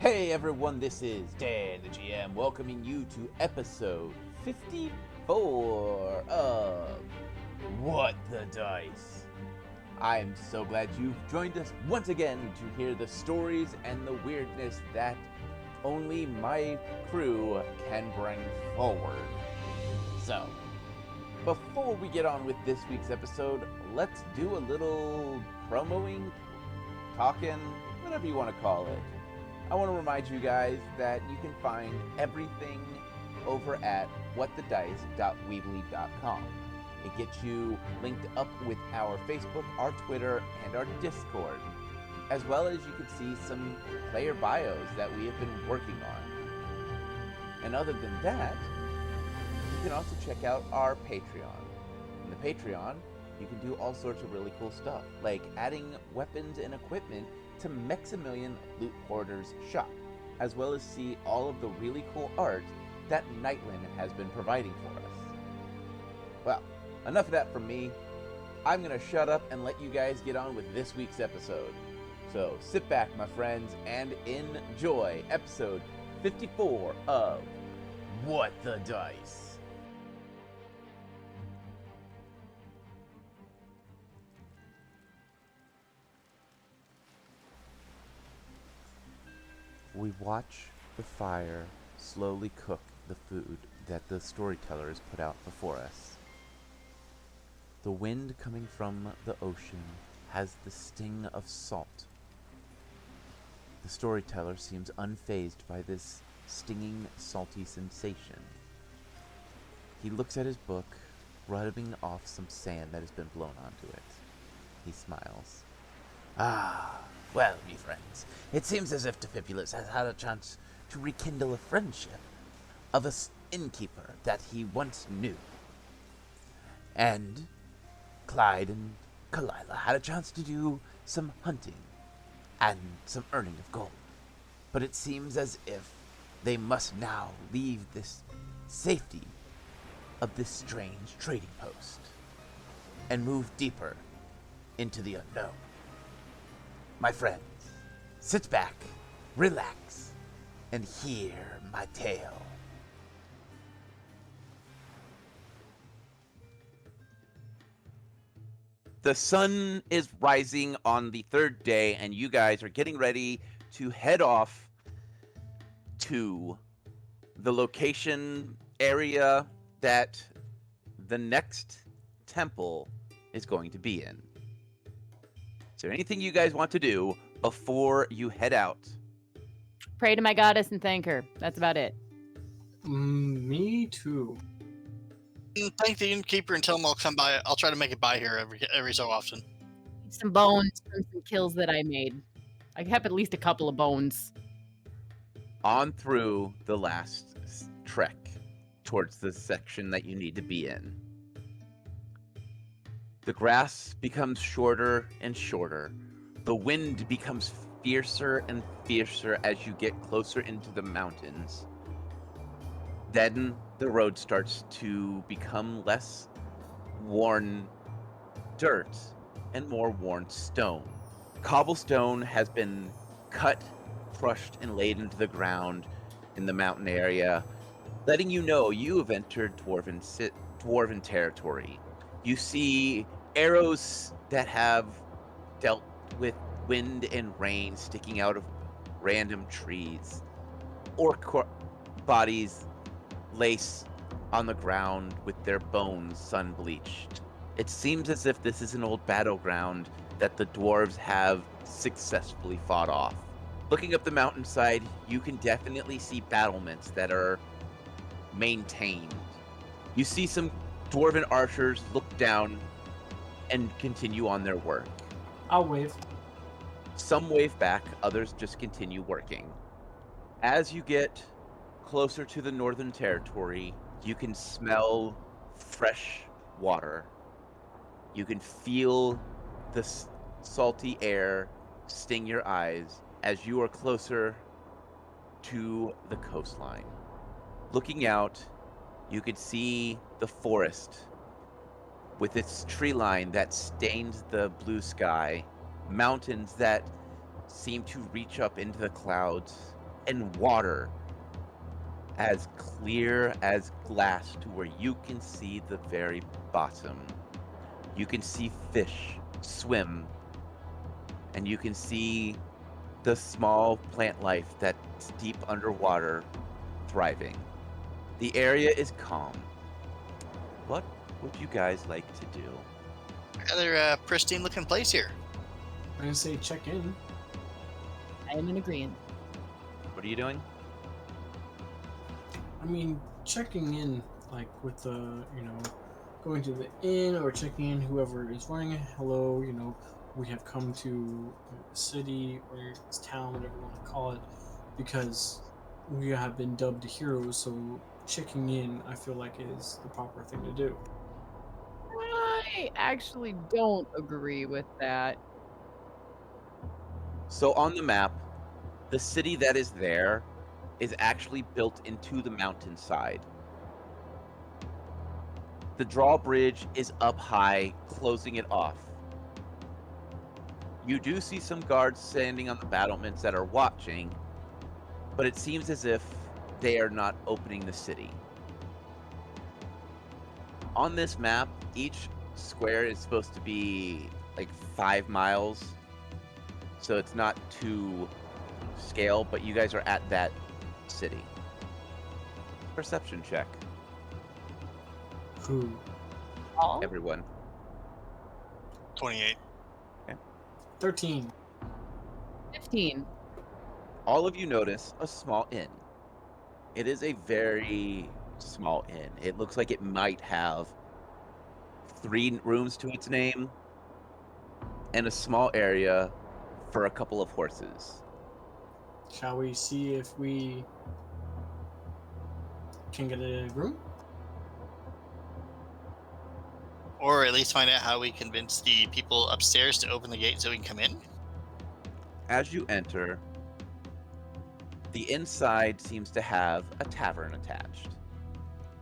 Hey everyone, this is Dan the GM welcoming you to episode 54 of What the Dice. I am so glad you've joined us once again to hear the stories and the weirdness that only my crew can bring forward. So, before we get on with this week's episode, let's do a little promoing, talking, whatever you want to call it. I want to remind you guys that you can find everything over at whatthedice.weebly.com. It gets you linked up with our Facebook, our Twitter, and our Discord, as well as you can see some player bios that we have been working on. And other than that, you can also check out our Patreon. In the Patreon, you can do all sorts of really cool stuff, like adding weapons and equipment to Maximilian Loot Hoarder's shop, as well as see all of the really cool art that Nytlin has been providing for us. Well, enough of that from me. I'm gonna shut up and let you guys get on with this week's episode. So sit back, my friends, and enjoy episode 54 of What the Dice. We watch the fire slowly cook the food that the storyteller has put out before us. The wind coming from the ocean has the sting of salt. The storyteller seems unfazed by this stinging, salty sensation. He looks at his book, rubbing off some sand that has been blown onto it. He smiles. Ah, well, me friends, it seems as if Defibulus has had a chance to rekindle a friendship of an innkeeper that he once knew. And Clyde and Kalila had a chance to do some hunting and some earning of gold. But it seems as if they must now leave this safety of this strange trading post and move deeper into the unknown. My friends, sit back, relax, and hear my tale. The sun is rising on the third day, and you guys are getting ready to head off to the location area that the next temple is going to be in. Is there anything you guys want to do before you head out? Pray to my goddess and thank her. That's about it. Me too. Thank the innkeeper and tell him I'll come by. I'll try to make it by here every so often. Some bones from some kills that I made. I have at least a couple of bones. On through the last trek towards the section that you need to be in. The grass becomes shorter and shorter. The wind becomes fiercer and fiercer as you get closer into the mountains. Then the road starts to become less worn dirt and more worn stone. Cobblestone has been cut, crushed, and laid into the ground in the mountain area, letting you know you have entered dwarven territory. You see arrows that have dealt with wind and rain sticking out of random trees. Orc bodies lace on the ground with their bones sun-bleached. It seems as if this is an old battleground that the dwarves have successfully fought off. Looking up the mountainside, you can definitely see battlements that are maintained. You see some dwarven archers look down and continue on their work. I'll wave. Some wave back, others just continue working. As you get closer to the northern territory, you can smell fresh water. You can feel the salty air sting your eyes as you are closer to the coastline. Looking out, you could see the forest with its tree line that stains the blue sky, mountains that seem to reach up into the clouds, and water as clear as glass to where you can see the very bottom. You can see fish swim, and you can see the small plant life that's deep underwater thriving. The area is calm. What would you guys like to do? Rather pristine looking place here. I'm gonna say check in. I am in agreement. What are you doing? I mean, checking in, like with the, going to the inn or checking in whoever is running it. Hello, we have come to the city or this town, whatever you want to call it, because we have been dubbed heroes. So checking in, I feel like, is the proper thing to do. I actually don't agree with that. So on the map, the city that is there is actually built into the mountainside. The drawbridge is up high, closing it off. You do see some guards standing on the battlements that are watching, but it seems as if they are not opening the city. On this map, each square is supposed to be like 5 miles, so it's not to scale, but you guys are at that city. Perception check, Who? All? everyone. 28. 13. 15. All of you notice a small inn. It is a very small inn. It looks like it might have 3 rooms to its name and a small area for a couple of horses. Shall we see if we can get a room? Or at least find out how we convince the people upstairs to open the gate so we can come in. As you enter, the inside seems to have a tavern attached.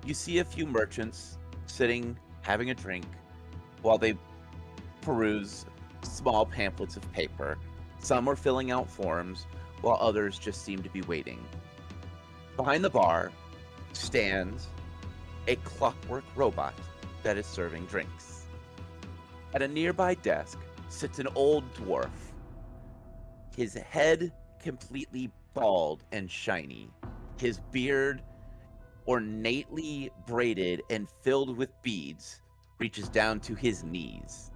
You see a few merchants sitting, having a drink, while they peruse small pamphlets of paper. Some are filling out forms, while others just seem to be waiting. Behind the bar stands a clockwork robot that is serving drinks. At a nearby desk sits an old dwarf, his head completely bald and shiny, his beard ornately braided and filled with beads reaches down to his knees.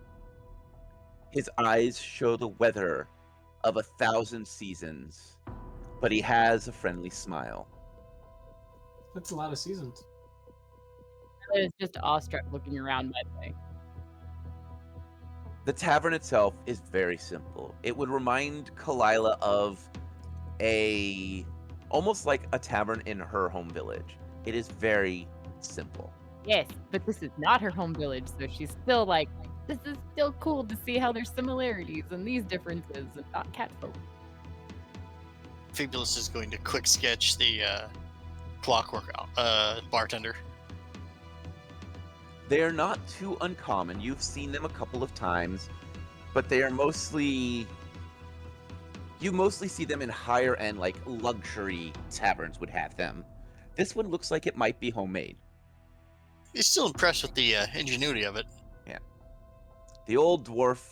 His eyes show the weather of 1,000 seasons, but he has a friendly smile. That's a lot of seasons. I was just awestruck looking around, by the way. The tavern itself is very simple. It would remind Kalila of almost like a tavern in her home village. It is very simple. Yes, but this is not her home village, so she's still like, this is still cool to see how there's similarities and these differences and not catfolk. Fabulous is going to quick sketch the clockwork bartender. They are not too uncommon. You've seen them a couple of times, but they are mostly... You mostly see them in higher end, like luxury taverns would have them. This one looks like it might be homemade. He's still impressed with the ingenuity of it. The old dwarf,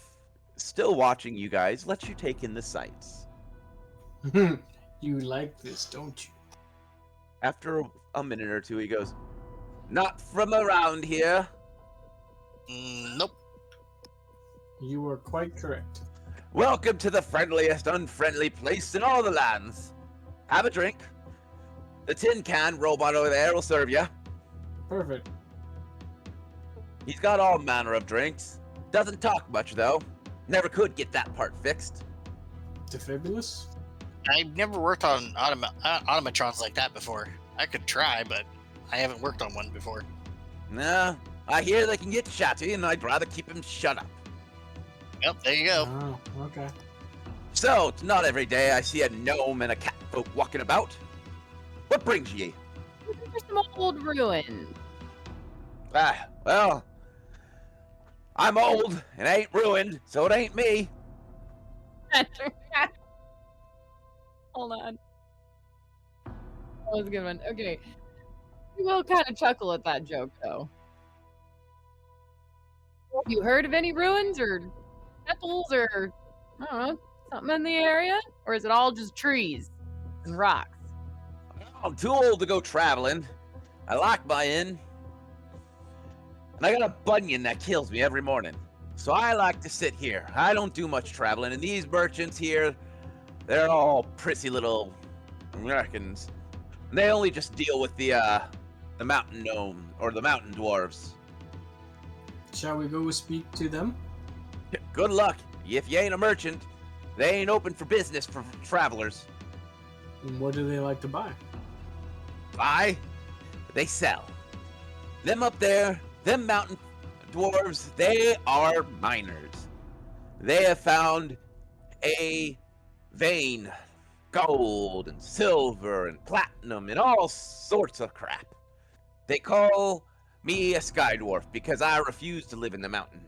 still watching you guys, lets you take in the sights. You like this, don't you? After a minute or two, he goes, "Not from around here." Nope. You are quite correct. "Welcome to the friendliest unfriendly place in all the lands. Have a drink. The tin can robot over there will serve you. Perfect. He's got all manner of drinks. Doesn't talk much, though. Never could get that part fixed." Fabulous. I've never worked on automatrons like that before. I could try, but I haven't worked on one before. "Nah, I hear they can get chatty, and I'd rather keep him shut up. Yep, there you go. Oh, okay. So, it's not every day I see a gnome and a cat folk walking about. What brings ye?" There's some old ruins. "Ah, well, I'm old and ain't ruined, so it ain't me." Hold on. was a good one. Okay. We will kind of chuckle at that joke, though. Have you heard of any ruins or temples or, I don't know, something in the area? Or is it all just trees and rocks? I'm too old to go traveling. I lock my inn. And I got a bunion that kills me every morning. So I like to sit here. I don't do much traveling. And these merchants here, they're all prissy little Americans. And they only just deal with the mountain gnome or the mountain dwarves. Shall we go speak to them? Good luck. If you ain't a merchant, they ain't open for business for travelers. And what do they like to buy? Buy, they sell. Them up there, them mountain dwarves, they are miners. They have found a vein, gold and silver and platinum and all sorts of crap. They call me a sky dwarf because I refuse to live in the mountain.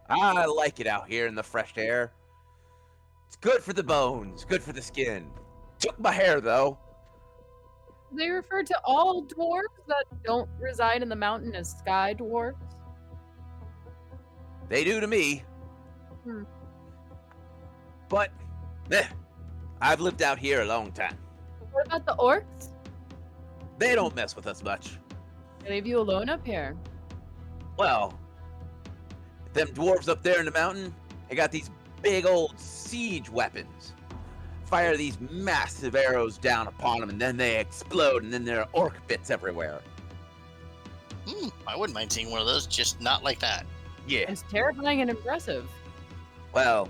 I like it out here in the fresh air. It's good for the bones, good for the skin. Took my hair though. They refer to all dwarves that don't reside in the mountain as sky dwarves. They do to me. Hmm. But, I've lived out here a long time. What about the orcs? They don't mess with us much. They leave you alone up here. Well, them dwarves up there in the mountain, they got these big old siege weapons. Fire these massive arrows down upon them, and then they explode, and then there are orc bits everywhere. I wouldn't mind seeing one of those, just not like that. Yeah, It's terrifying and impressive. well,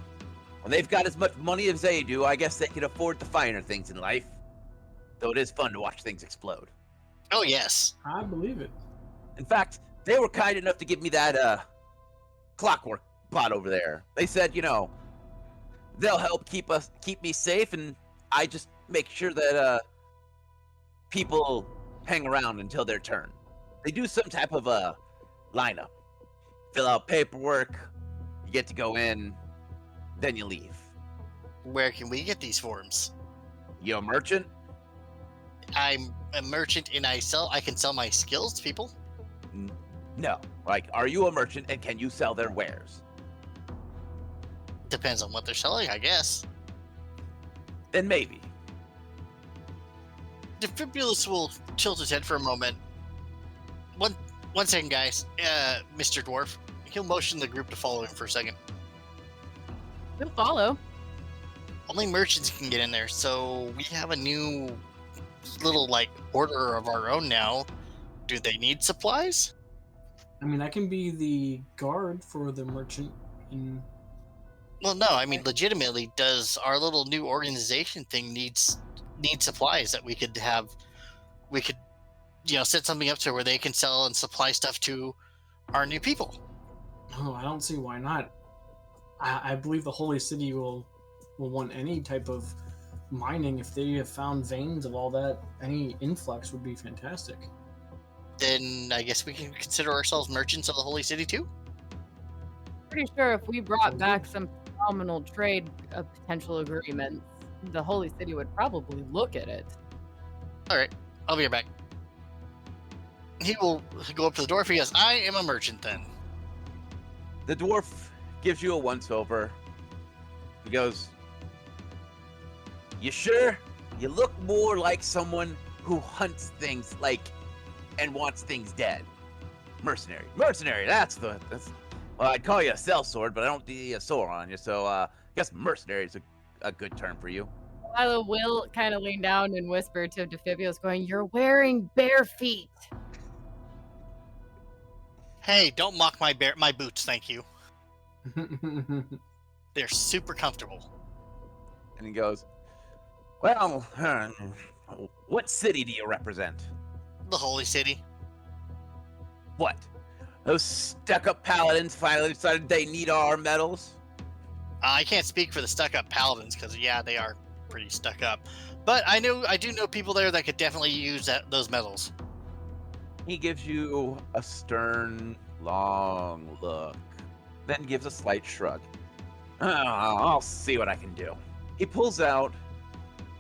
when they've got as much money as they do, I guess they can afford the finer things in life. Though it is fun to watch things explode. Oh, yes. I believe it. In fact, they were kind enough to give me that clockwork pot over there. They said, they'll help keep me safe, and I just make sure that people hang around until their turn. They do some type of lineup. Fill out paperwork, you get to go in, then you leave. Where can we get these forms? You a merchant? I'm a merchant and I can sell my skills to people. No. Like, are you a merchant and can you sell their wares? Depends on what they're selling, I guess. Then maybe. Defibulus will tilt his head for a moment. One second, guys. Mr. Dwarf, he'll motion the group to follow him for a second. We'll follow. Only merchants can get in there, so we have a new little, order of our own now. Do they need supplies? I mean, I can be the guard for the merchant in... Well, no, I mean, legitimately, does our little new organization thing need supplies that we could have? We could, set something up to where they can sell and supply stuff to our new people. Oh, I don't see why not. I believe the Holy City will want any type of mining. If they have found veins of all that, any influx would be fantastic. Then I guess we can consider ourselves merchants of the Holy City too. Pretty sure if we brought back some phenomenal trade potential agreements, the Holy City would probably look at it. All right, I'll be right back. He will go up to the door. He goes, "I am a merchant then." The dwarf gives you a once-over. He goes, "You sure? You look more like someone who hunts things and wants things dead. Mercenary. That's well, I'd call you a sellsword, but I don't see a sword on you, so I guess mercenary is a good term for you." Lila will kind of lean down and whisper to Defibulus, going, "You're wearing bare feet." Hey, don't mock my boots, thank you. They're super comfortable. And he goes, "Well, what city do you represent?" The Holy City. "What? Those stuck-up paladins finally decided they need our medals?" I can't speak for the stuck-up paladins because they are pretty stuck up. But I do know people there that could definitely use those medals. He gives you a stern, long look, then gives a slight shrug. I'll see what I can do." He pulls out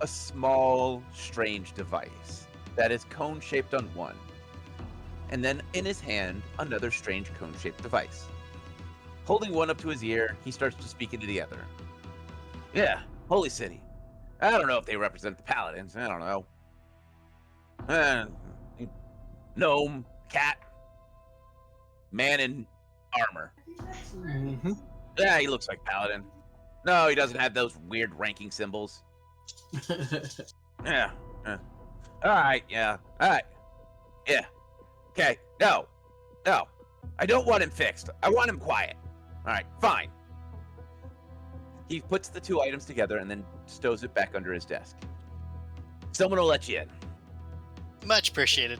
a small, strange device that is cone-shaped on one. And then in his hand, another strange cone-shaped device. Holding one up to his ear, he starts to speak into the other. Yeah, Holy City. I don't know if they represent the Paladins. I don't know. Gnome, cat, man in armor. Mm-hmm. Yeah, he looks like Paladin. No, he doesn't have those weird ranking symbols. Yeah. All right, yeah. All right. Yeah. Okay. No. I don't want him fixed. I want him quiet. All right, fine. He puts the two items together and then stows it back under his desk. Someone will let you in. Much appreciated.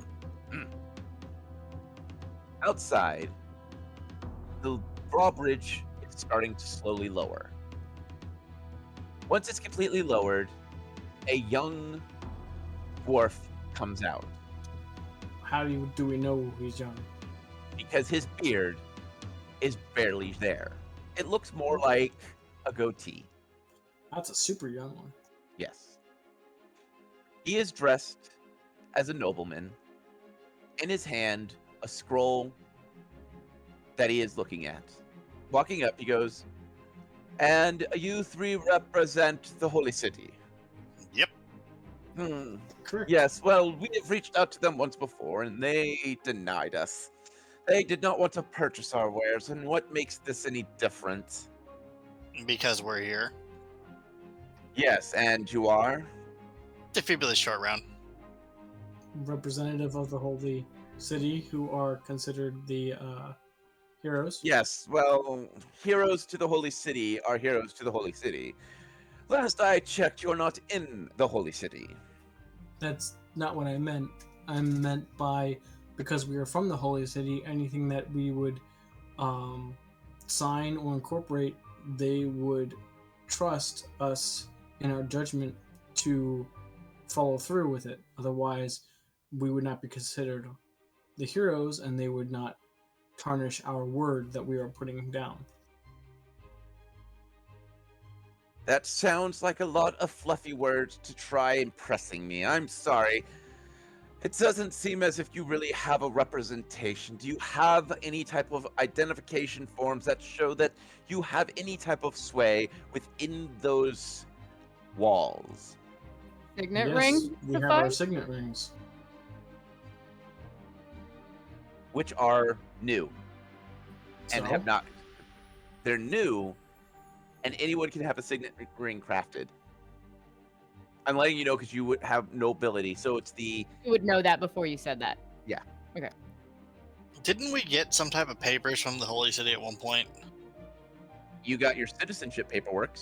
Outside, the drawbridge is starting to slowly lower. Once it's completely lowered, a young dwarf comes out How do we know he's young? because his beard is barely there. It looks more like a goatee. That's a super young one. Yes. He is dressed as a nobleman. In his hand, a scroll that he is looking at. Walking up, he goes, "And you three represent the Holy City." Yep. Correct. Yes, well, we have reached out to them once before, and they denied us. They did not want to purchase our wares, and what makes this any different? Because we're here. Yes, and you are? Defibrillator short round. Representative of the Holy City, who are considered the heroes. Yes, well, heroes to the Holy City are heroes to the Holy City. Last I checked, you're not in the Holy City. That's not what I meant. I meant by because we are from the Holy City, anything that we would sign or incorporate, they would trust us in our judgment to follow through with it. Otherwise, we would not be considered the heroes, and they would not tarnish our word that we are putting down. That sounds like a lot of fluffy words to try impressing me. I'm sorry. It doesn't seem as if you really have a representation. Do you have any type of identification forms that show that you have any type of sway within those walls? Signet Yes, ring? we have our signet rings. Which are new and So? have not. They're new, and anyone can have a signet ring crafted. I'm letting you know because you would have nobility. So it's the You would know that before you said that. Didn't we get some type of papers from the Holy City at one point? you got your citizenship paperwork.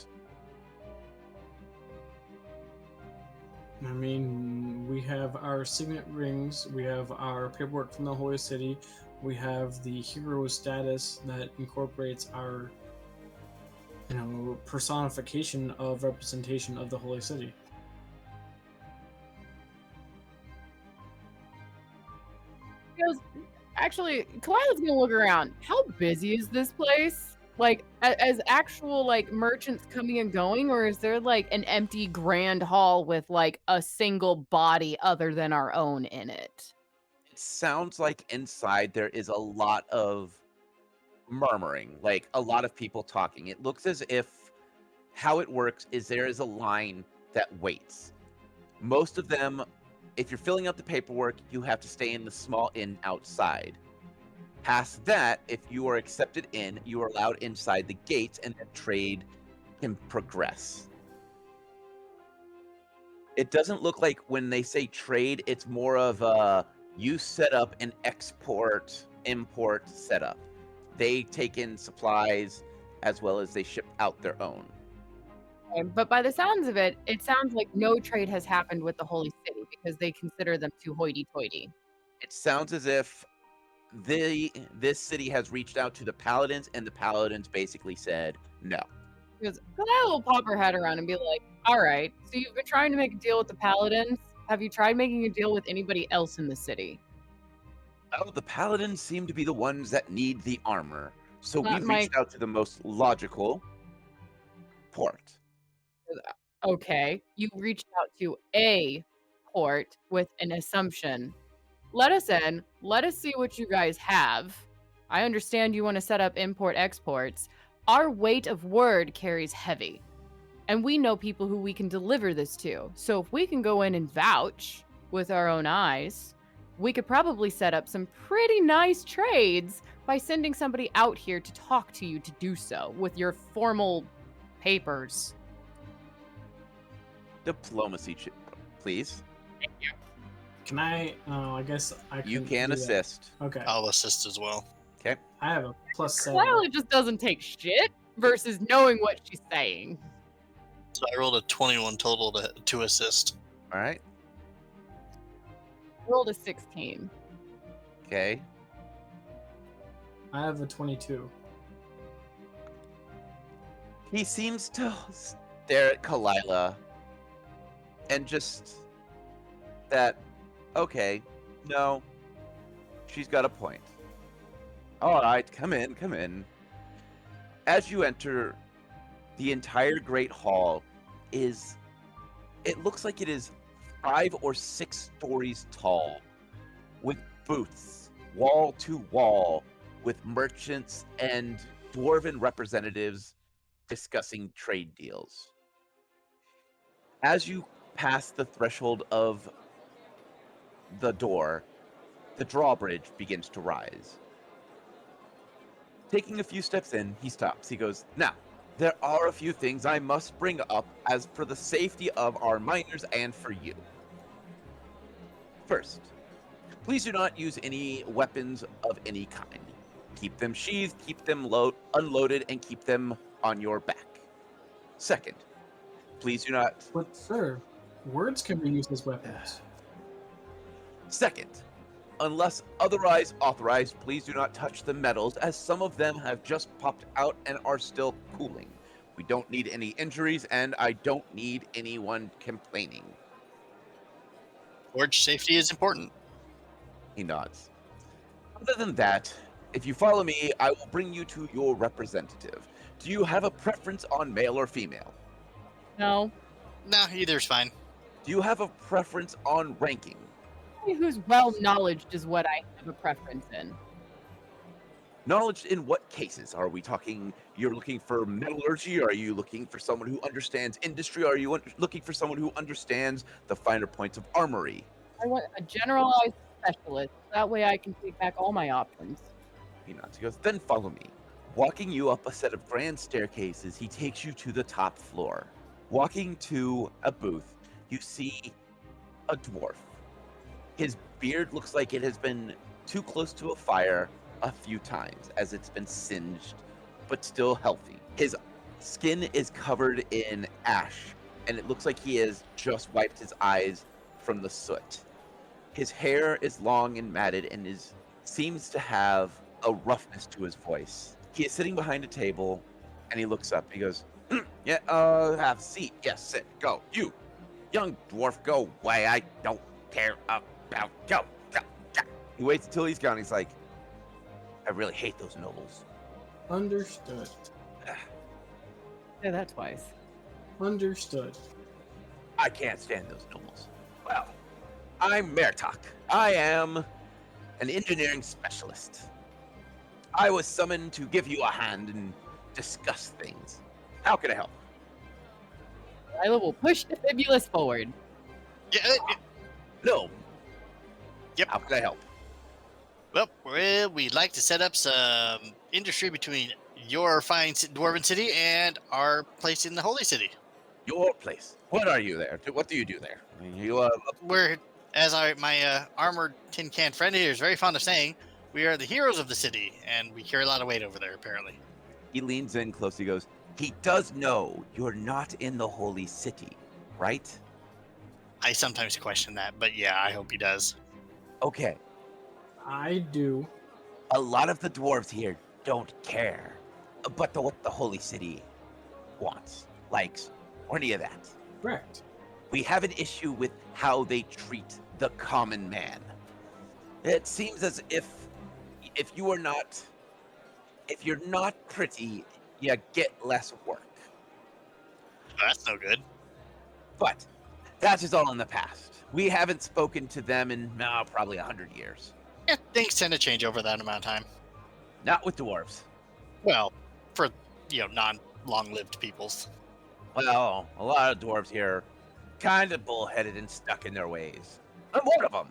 I mean, we have our signet rings, we have our paperwork from the Holy City, we have the hero status that incorporates our, personification of representation of the Holy City. He goes, actually, Kalila's gonna look around. How busy is this place? Like, as actual like merchants coming and going, or is there like an empty grand hall with like a single body other than our own in it? It sounds like inside there is a lot of murmuring, like a lot of people talking. It looks as if how it works is there is a line that waits. Most of them, if you're filling out the paperwork, you have to stay in the small inn outside. Past that, if you are accepted in, you are allowed inside the gates, and then trade can progress. It doesn't look like when they say trade, it's more of a you set up an export import setup. They take in supplies as well as they ship out their own. Okay, but by the sounds of it, it sounds like no trade has happened with the Holy City because they consider them too hoity-toity. It sounds as if this city has reached out to the paladins, and the paladins basically said no. Because Kalila will pop her head around and be like, all right, so you've been trying to make a deal with the paladins. Have you tried making a deal with anybody else in the city? Oh, the paladins seem to be the ones that need the armor, so Not we've my- reached out to the most logical port. Okay, you reached out to a import with an assumption. Let us in. Let us see what you guys have. I understand you want to set up import exports. Our weight of word carries heavy. And we know people who we can deliver this to. So if we can go in and vouch with our own eyes, we could probably set up some pretty nice trades by sending somebody out here to talk to you to do so with your formal papers. Diplomacy, please. Can I? I guess I can. You can do that. assist. Okay. I'll assist as well. Okay. I have a +7. Clearly just doesn't take shit versus knowing what she's saying. So I rolled a 21 total to assist. All right. Rolled a 16. Okay. I have a 22. He seems to stare at Kalila and just that, okay, no, she's got a point. All right, come in, come in. As you enter, the entire Great Hall it looks like it is 5 or 6 stories tall, with booths, wall to wall, with merchants and dwarven representatives discussing trade deals. As you pass the threshold of the door, the drawbridge begins to rise. Taking a few steps in, he stops. He goes, now, there are a few things I must bring up as for the safety of our miners and for you. First, please do not use any weapons of any kind. Keep them sheathed, keep them unloaded, and keep them on your back. Second, please do not... But sir, words can be used as weapons. Second, unless otherwise authorized, please do not touch the metals, as some of them have just popped out and are still cooling. We don't need any injuries, and I don't need anyone complaining. Forge safety is important. He nods. Other than that, if you follow me, I will bring you to your representative. Do you have a preference on male or female? No. Nah, either's fine. Do you have a preference on ranking? Who's well knowledged is what I have a preference in. Knowledge in what cases? Are we talking you're looking for metallurgy? Are you looking for someone who understands industry? Are you looking for someone who understands the finer points of armory? I want a generalized specialist. That way I can take back all my options. He nods. He goes, then follow me. Walking you up a set of grand staircases, he takes you to the top floor. Walking to a booth, you see a dwarf. His beard looks like it has been too close to a fire a few times, as it's been singed, but still healthy. His skin is covered in ash, and it looks like he has just wiped his eyes from the soot. His hair is long and matted and seems to have a roughness to his voice. He is sitting behind a table, and he looks up. He goes, yeah, have a seat. Yes, sit. Go. You, young dwarf, go away. I don't care about go. He waits until he's gone. He's like, I really hate those nobles. Understood. Say that twice. Understood. I can't stand those nobles. Well, I'm Mertok. I am an engineering specialist. I was summoned to give you a hand and discuss things. How can I help? Lila will push the fibulus forward. Yeah. No. Yep. How can I help? Well, we'd like to set up some industry between your fine dwarven city and our place in the holy city. Your place. What are you there? What do you do there? I mean, you We're, as my armored tin can friend here is very fond of saying, we are the heroes of the city, and we carry a lot of weight over there, apparently. He leans in close. He goes, he does know you're not in the holy city, right? I sometimes question that, but yeah, I hope he does. Okay. I do. A lot of the dwarves here don't care about what the holy city wants, likes, or any of that. Correct. We have an issue with how they treat the common man. It seems as if you're not pretty, you get less work. That's no good. But that is all in the past. We haven't spoken to them in probably 100 years. Yeah, things tend to change over that amount of time. Not with dwarves. Well, for non-long-lived peoples. Well, a lot of dwarves here kind of bullheaded and stuck in their ways. I'm one of them.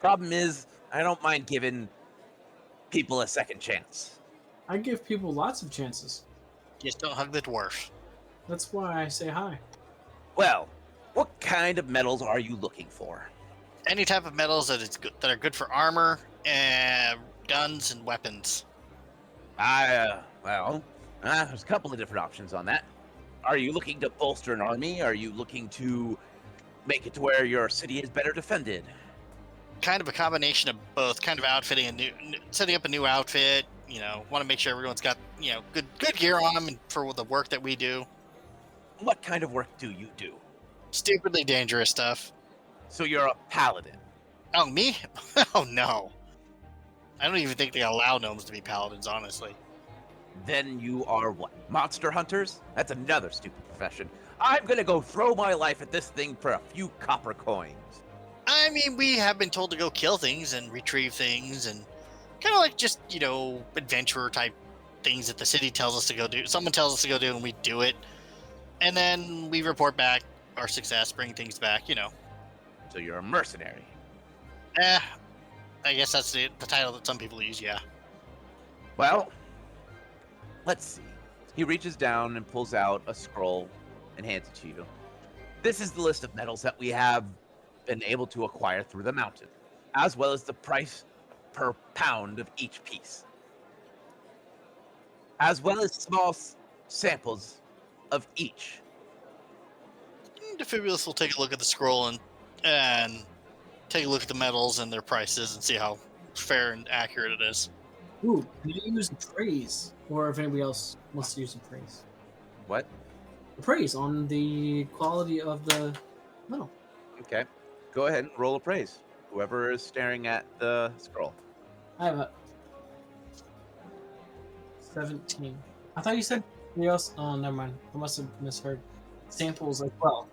Problem is, I don't mind giving people a second chance. I give people lots of chances. Just don't hug the dwarf. That's why I say hi. Well, what kind of metals are you looking for? Any type of metals that are good for armor, and guns, and weapons. There's a couple of different options on that. Are you looking to bolster an army? Are you looking to make it to where your city is better defended? Kind of a combination of both. Kind of outfitting setting up a new outfit. Want to make sure everyone's got good gear on them and for the work that we do. What kind of work do you do? Stupidly dangerous stuff. So you're a paladin. Oh, me? Oh no. I don't even think they allow gnomes to be paladins, honestly. Then you are what? Monster hunters? That's another stupid profession. I'm gonna go throw my life at this thing for a few copper coins. I mean, we have been told to go kill things and retrieve things and kind of like just, adventurer type things that the city tells us to go do. Someone tells us to go do and we do it. And then we report back our success, bring things back, So you're a mercenary. I guess that's the title that some people use, yeah. Well, let's see. He reaches down and pulls out a scroll and hands it to you. This is the list of metals that we have been able to acquire through the mountain, as well as the price per pound of each piece, as well as small samples of each. Defibulus will take a look at the scroll and take a look at the metals and their prices and see how fair and accurate it is. Ooh, can you use praise? Or if anybody else wants to use some praise. What? Praise on the quality of the metal. Okay. Go ahead and roll appraise. Whoever is staring at the scroll. I have a 17. I thought you said something else. Oh, never mind. I must have misheard. Samples as well.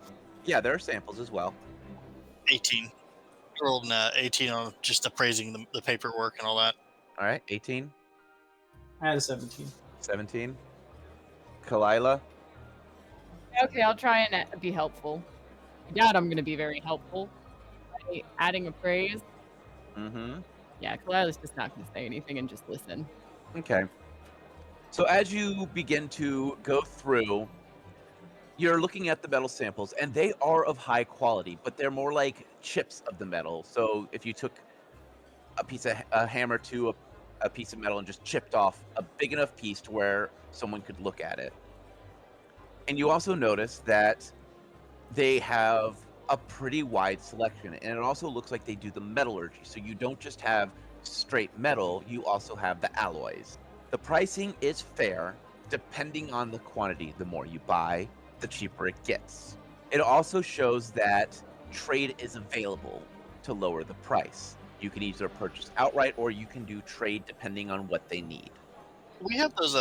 Yeah, there are samples as well. 18. Rolled an 18 on just appraising the paperwork and all that. All right, 18, I had a 17. 17. Kalila, Okay, I'll try and be helpful. I doubt I'm going to be very helpful. By adding a phrase. mm-hmm. Yeah, Kalila's just not going to say anything and just listen. Okay. So as you begin to go through, you're looking at the metal samples, and they are of high quality, but they're more like chips of the metal. So if you took a hammer to a piece of metal and just chipped off a big enough piece to where someone could look at it. And you also notice that they have a pretty wide selection, and it also looks like they do the metallurgy. So you don't just have straight metal, you also have the alloys. The pricing is fair depending on the quantity. The more you buy, the cheaper it gets. It also shows that trade is available to lower the price. You can either purchase outright or you can do trade depending on what they need. We have those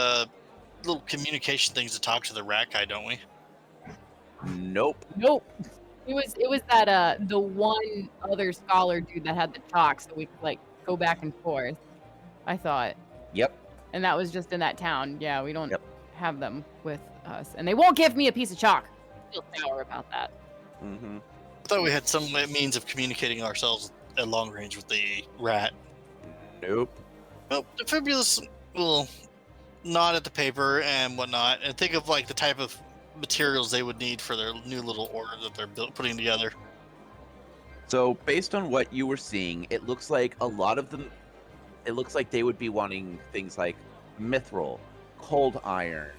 little communication things to talk to the rat guy, don't we? Nope. Nope. It was that the one other scholar dude that had the chalk, so we could like go back and forth. I thought. Yep. And that was just in that town. Yeah, we don't Yep. have them with us, and they won't give me a piece of chalk. I feel sour about that. Mm-hmm. I thought we had some means of communicating ourselves at long range with the rat. Nope. Well, Defibulus will nod at the paper and whatnot, and think of like the type of materials they would need for their new little order that they're putting together. So based on what you were seeing, it looks like a lot of them, it looks like they would be wanting things like mithril, cold iron,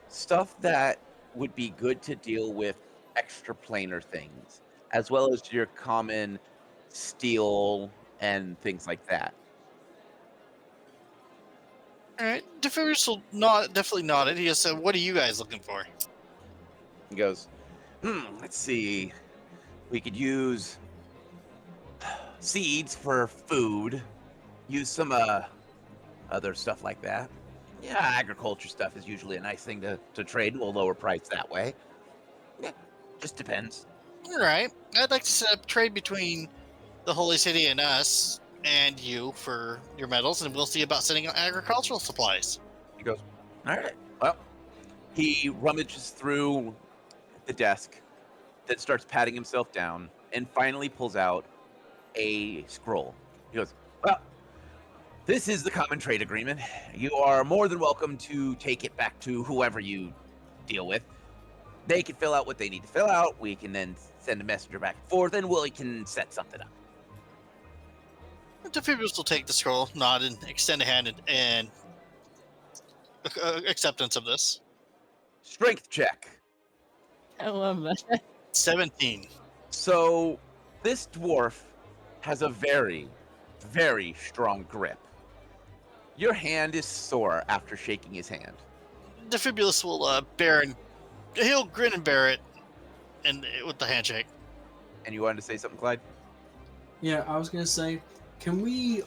stuff that would be good to deal with extra planar things, as well as your common steel and things like that. All right, Defibulus will definitely nod it. He just said, "What are you guys looking for?" He goes, let's see. We could use seeds for food, use some other stuff like that. Yeah, agriculture stuff is usually a nice thing to trade. We'll lower price that way. Yeah, just depends. All right. I'd like to set up trade between the Holy City and us and you for your metals, and we'll see about sending out agricultural supplies. He goes, all right. Well, he rummages through the desk, then starts patting himself down, and finally pulls out a scroll. He goes, well, this is the common trade agreement. You are more than welcome to take it back to whoever you deal with. They can fill out what they need to fill out. We can then send a messenger back and forth, and we can set something up. Amphibious will take the scroll, nod, and extend a hand and acceptance of this. Strength check. I love that. 17. So this dwarf has a very, very strong grip. Your hand is sore after shaking his hand. Defibulus will bear and he'll grin and bear it, and with the handshake. And you wanted to say something, Clyde? Yeah, I was gonna say, can we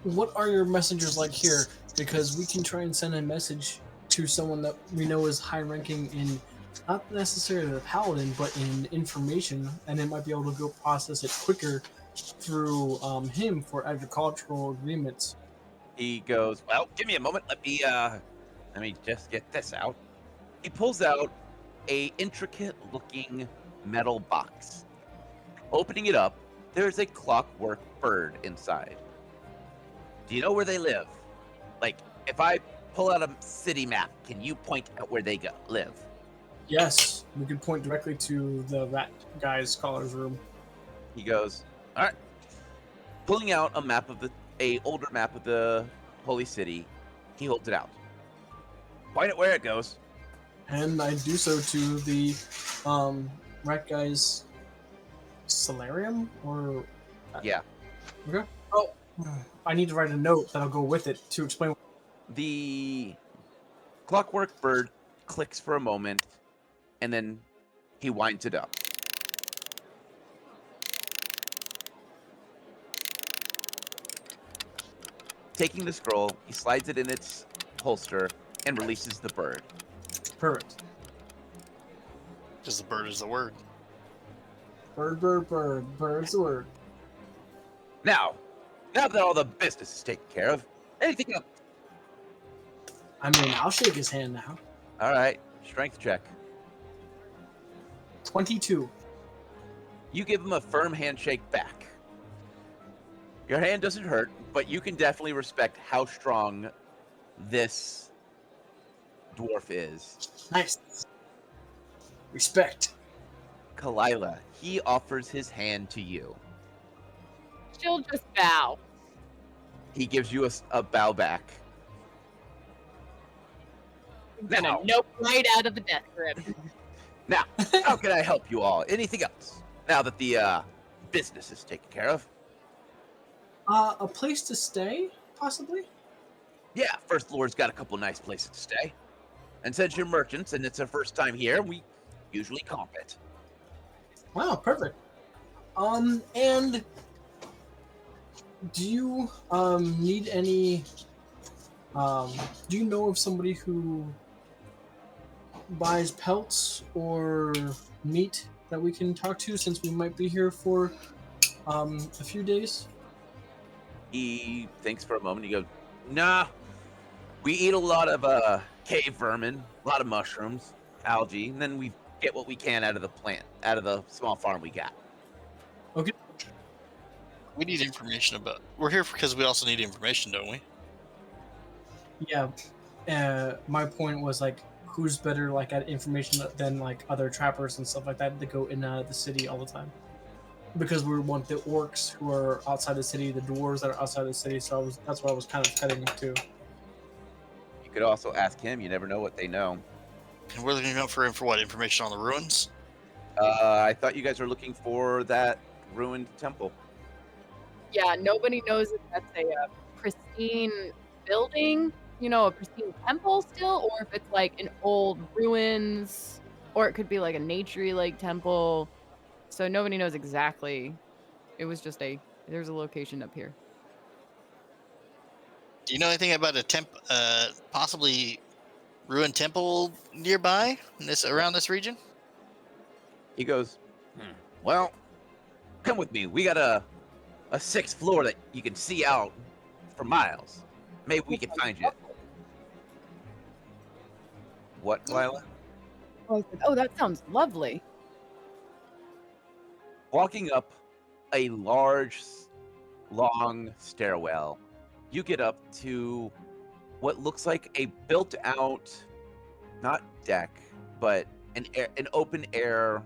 what are your messengers like here? Because we can try and send a message to someone that we know is high ranking in not necessarily the paladin, but in information, and it might be able to go process it quicker through him for agricultural agreements. He goes, well, give me a moment. Let me just get this out. He pulls out a intricate looking metal box. Opening it up, there's a clockwork bird inside. Do you know where they live? Like, if I pull out a city map, can you point out where they live? Yes, we could point directly to the rat guy's scholar's room. He goes, all right. Pulling out a older map of the holy city, he holds it out. Point it where it goes. And I do so to the rat guy's solarium, or Yeah. okay. Oh, I need to write a note that'll go with it to explain. The clockwork bird clicks for a moment, and then he winds it up. Taking the scroll, he slides it in its holster and releases the bird. Perfect. Because the bird is the word. Bird, bird, bird. Bird's the word. Now that all the business is taken care of, anything else? I mean, I'll shake his hand now. All right, strength check. 22. You give him a firm handshake back. Your hand doesn't hurt, but you can definitely respect how strong this dwarf is. Nice. Respect. Kalila, he offers his hand to you. She'll just bow. He gives you a bow back. I'm gonna Now. nope right out of the death grip. Now, how can I help you all? Anything else? Now that the business is taken care of? A place to stay, possibly? Yeah, First Floor's got a couple nice places to stay. And since you're merchants and it's our first time here, we usually comp it. Wow, perfect. And do you need any do you know of somebody who buys pelts or meat that we can talk to, since we might be here for a few days? He thinks for a moment. He goes, nah, we eat a lot of cave vermin, a lot of mushrooms, algae, and then we get what we can out of the plant, out of the small farm we got. Okay. We need information about. We're here because we also need information, don't we? Yeah. My point was, like, who's better, like, at information than, like, other trappers and stuff like that go in the city all the time? Because we want the orcs who are outside the city, the dwarves that are outside the city. So that's what I was kind of heading to. You could also ask him. You never know what they know. And we're looking out for what? Information on the ruins? I thought you guys were looking for that ruined temple. Yeah, nobody knows if that's a pristine building, a pristine temple still, or if it's like an old ruins, or it could be like a naturey like temple. So nobody knows exactly. It was just there's a location up here. Do you know anything about a possibly ruined temple nearby around this region? He goes, well, come with me. We got a sixth floor that you can see out for miles. Maybe we can find you. What, Lila? Oh, I said, oh, that sounds lovely. Walking up a large, long stairwell, you get up to what looks like a built-out, not deck, but an open air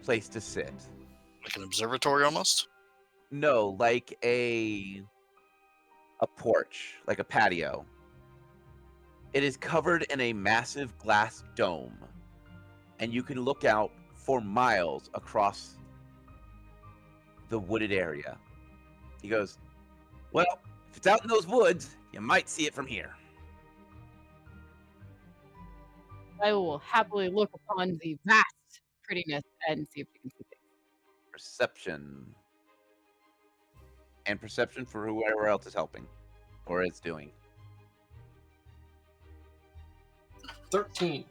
place to sit. Like an observatory almost? No, like a porch, like a patio. It is covered in a massive glass dome, and you can look out for miles across the wooded area. He goes, well, if it's out in those woods, you might see it from here. I will happily look upon the vast prettiness and see if we can see things. Perception. And perception for whoever else is helping or is doing. 13.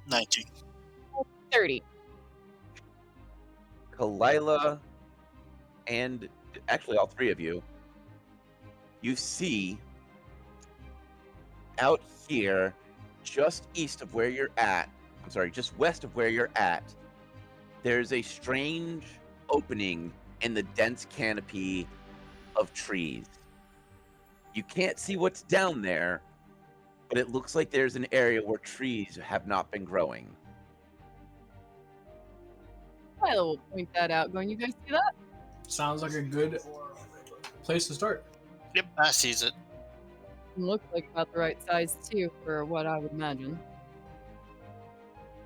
19. 30. Kalila and actually all three of you, you see out here, just east of where you're at, just west of where you're at, there's a strange opening in the dense canopy of trees. You can't see what's down there, but it looks like there's an area where trees have not been growing. Lila will point that out. Going, you guys see that? Sounds like a good place to start. Yep, I sees it. Looks like about the right size too, for what I would imagine.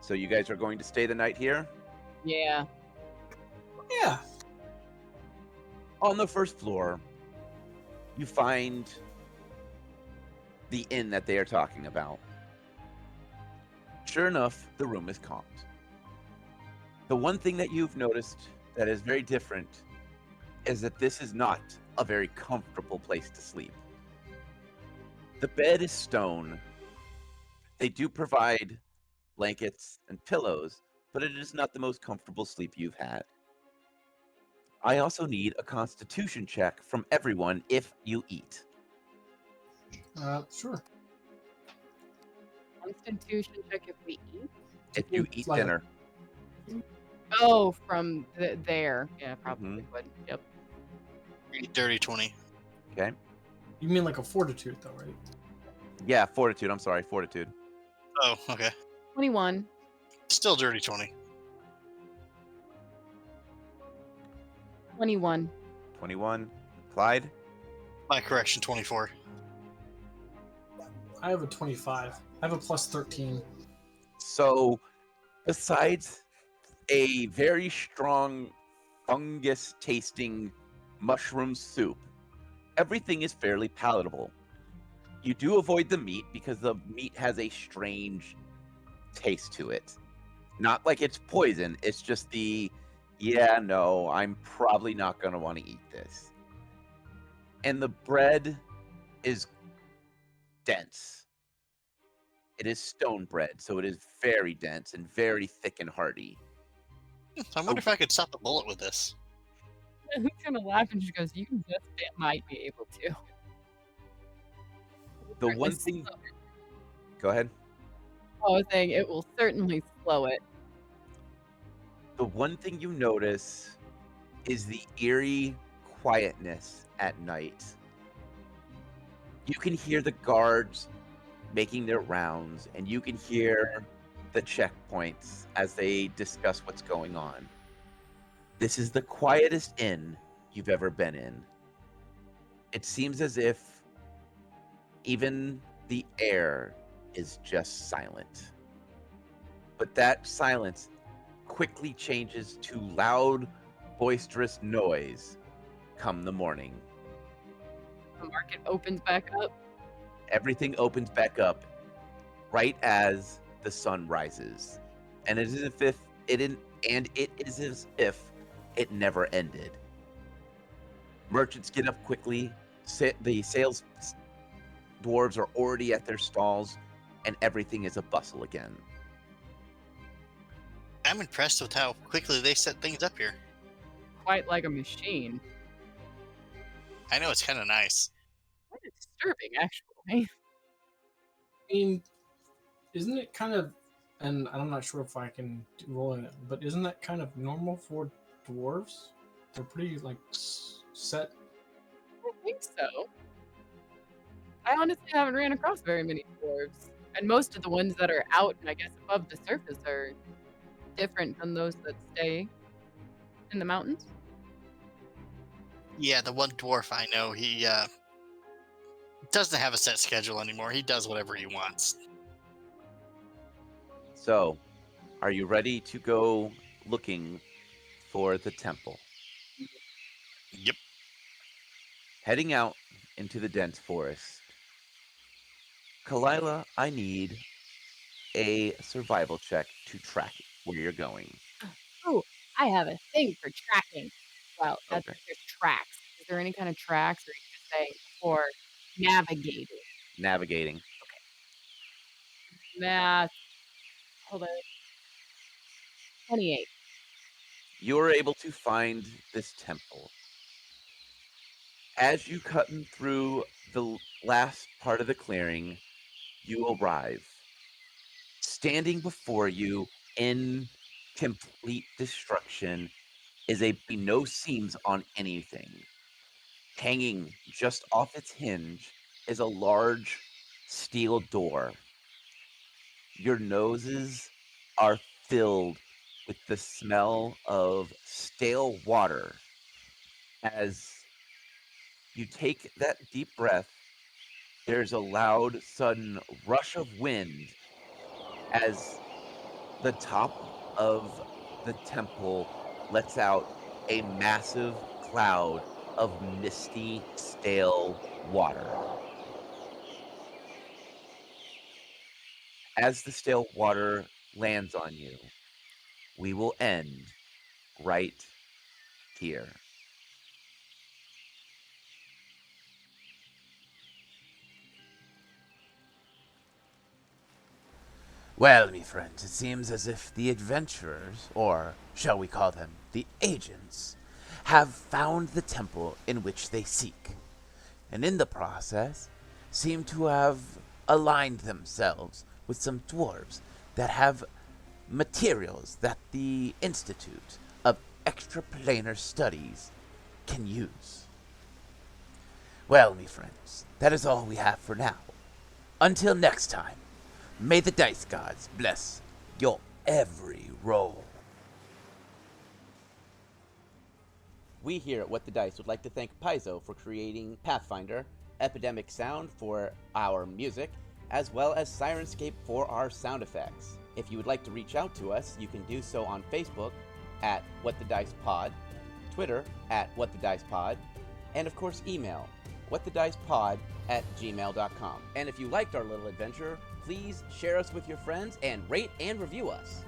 So you guys are going to stay the night here? Yeah. Yeah. On the first floor, you find the inn that they are talking about. Sure enough, the room is comped. The one thing that you've noticed that is very different is that this is not a very comfortable place to sleep. The bed is stone. They do provide blankets and pillows, but it is not the most comfortable sleep you've had. I also need a constitution check from everyone if you eat. Sure. Constitution check if we eat. If you eat Like a- dinner. Oh, from there. Yeah, probably would. Yep. Dirty 20. Okay. You mean like a fortitude, though, right? Yeah, fortitude. I'm sorry, fortitude. Oh, okay. 21. Still dirty 20. 21. 21. Clyde? My correction, 24. I have a 25. I have a plus 13. So, besides a very strong fungus tasting mushroom soup, everything is fairly palatable. You do avoid the meat because the meat has a strange taste to it. Not like it's poison, it's just no, I'm probably not going to want to eat this. And the bread is dense. It is stone bread, so it is very dense and very thick and hearty. I wonder if I could stop the bullet with this. Who's gonna laugh and she goes, you just might be able to. The one thing... Go ahead. I was saying it will certainly slow it. The one thing you notice is the eerie quietness at night. You can hear the guards making their rounds, and you can hear the checkpoints as they discuss what's going on. This is the quietest inn you've ever been in. It seems as if even the air is just silent. But that silence quickly changes to loud, boisterous noise come the morning. The market opens back up. Everything opens back up right as the sun rises. And it is as if it never ended. Merchants get up quickly. The sales dwarves are already at their stalls, and everything is a bustle again. I'm impressed with how quickly they set things up here. Quite like a machine. I know it's kind of nice. Quite disturbing, actually. I mean, isn't it kind of, and I'm not sure if I can roll in it, but isn't that kind of normal for dwarves? They're pretty like set. I think so. I honestly haven't ran across very many dwarves. And most of the ones that are out and I guess above the surface are different than those that stay in the mountains. Yeah, the one dwarf I know, he doesn't have a set schedule anymore. He does whatever he wants. So, are you ready to go looking for the temple? Yep. Heading out into the dense forest. Kalila, I need a survival check to track where you're going. Oh, I have a thing for tracking. Well, that's Okay. if there's tracks. Is there any kind of tracks, or are you just saying for navigating? Navigating. Math. Hold on. 28. You are able to find this temple. As you cut through the last part of the clearing, you arrive. Standing before you in complete destruction is a no seams on anything. Hanging just off its hinge is a large steel door. Your noses are filled with the smell of stale water as you take that deep breath. There's a loud, sudden rush of wind as the top of the temple lets out a massive cloud of misty, stale water. As the stale water lands on you, we will end right here. Well, me friends, it seems as if the adventurers, or shall we call them the agents, have found the temple in which they seek, and in the process seem to have aligned themselves with some dwarves that have materials that the Institute of Extraplanar Studies can use. Well, me friends, that is all we have for now. Until next time, may the dice gods bless your every roll. We here at What the Dice would like to thank Paizo for creating Pathfinder, Epidemic Sound for our music, as well as Sirenscape for our sound effects. If you would like to reach out to us, you can do so on Facebook at What the Dice Pod, Twitter at What the Dice Pod, and of course email whatthedicepod@gmail.com. And if you liked our little adventure, please share us with your friends and rate and review us.